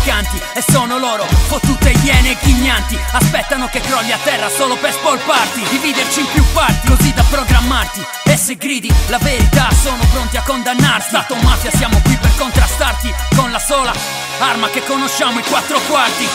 trafficanti, e sono loro, fottute iene e ghignanti. Aspettano che crolli a terra solo per spolparti, dividerci in più parti, così da programmarti. E se gridi la verità sono pronti a condannarti. Stato mafia siamo qui per contrastarti, con la sola arma che conosciamo, i 4 quarti.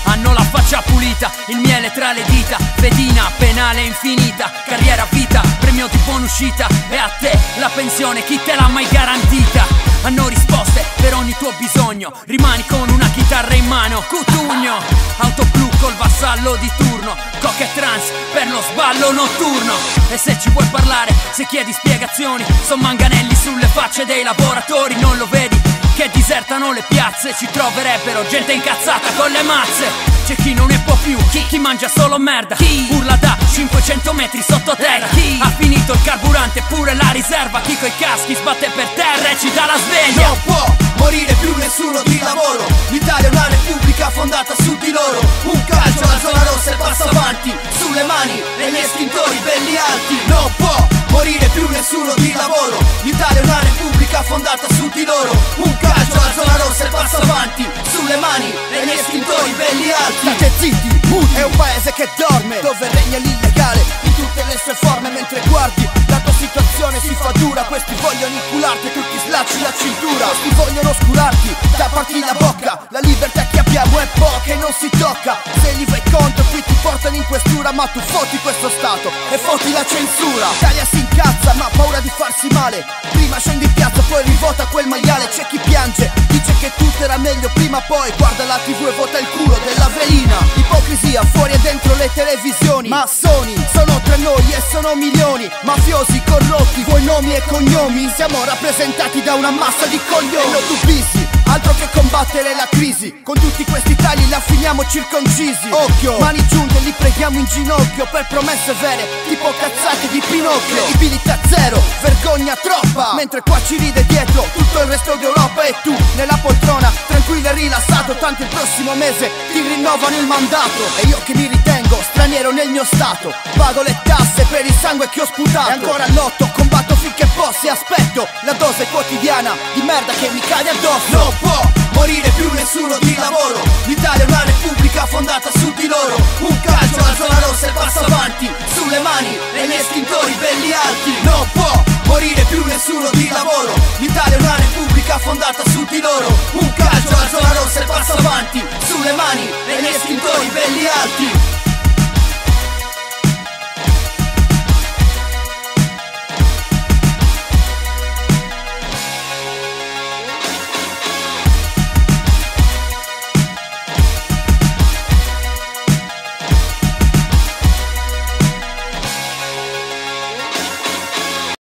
Hanno la faccia pulita, il miele tra le dita, fedina, penale infinita, carriera a vita, premio di buona uscita. E a te la pensione, chi te l'ha mai garantita? Hanno risposte per ogni tuo bisogno, rimani con una chitarra in mano, Cutugno. Auto blu col vassallo di turno, coca e trans per lo sballo notturno. E se ci vuoi parlare, se chiedi spiegazioni, son manganelli sulle facce dei lavoratori. Non lo vedi che disertano le piazze? Ci troverebbero gente incazzata con le mazze. C'è chi non ne può più, chi mangia solo merda, chi urla da 500 metri sottoterra, chi ha finito il carburante, pure la riserva, chi coi caschi sbatte per terra e ci dà la sveglia. Non può morire più nessuno di lavoro, l'Italia è una repubblica fondata su di loro. Un calcio alla zona rossa e passa avanti, sulle mani e gli estintori belli alti. Non può morire più nessuno di lavoro, l'Italia è una repubblica fondata su di loro. Un calcio alla zona rossa e passa avanti, sulle mani e gli estintori belli alti. State zitti, muti, è un paese che dorme, dove regna l'illegale in tutte le sue forme. Mentre guardi la tua situazione si fa dura, questi vogliono incularti e tu ti slacci la cintura. Questi vogliono oscurarti, tapparti la bocca. La libertà che abbiamo è poca e non si tocca. Se li vai contro qui ti portano in questura, ma tu fotti questo stato e fotti la censura. L'Italia si incazza ma ha paura di farsi male, prima scendi in piazza poi rivota quel maiale. C'è chi piange, dice che tutto era meglio prima, poi guarda la TV e vota il culo della velina. Ipocrisia fuori e dentro le televisioni, massoni sono tra noi e sono milioni, mafiosi corrotti, vuoi nomi e cognomi, siamo rappresentati da una massa di coglioni. E non tu busy, altro che combattere la crisi, con tutti questi tagli la finiamo circoncisi. Occhio, mani giunte, li preghiamo in ginocchio per promesse vere, tipo cazzate di Pinocchio. Credibilità zero, vergogna troppa, mentre qua ci ride dietro tutto il resto d'Europa. E tu nella poltrona, tranquillo e rilassato, tanto il prossimo mese ti rinnovano il mandato. E io che mi ritengo straniero nel mio stato, pago le tasse per il sangue che ho sputato. E ancora lotto, combatto finché posso e aspetto la dose quotidiana di merda che mi cade addosso. Non può morire più nessuno di lavoro, l'Italia è una repubblica fondata su di loro. Un calcio alla zona rossa e passa avanti, sulle mani e gli estintori belli alti. Non può morire più nessuno di lavoro, l'Italia è una repubblica fondata su di loro. Un calcio alla zona rossa e passa avanti, sulle mani e gli estintori belli alti.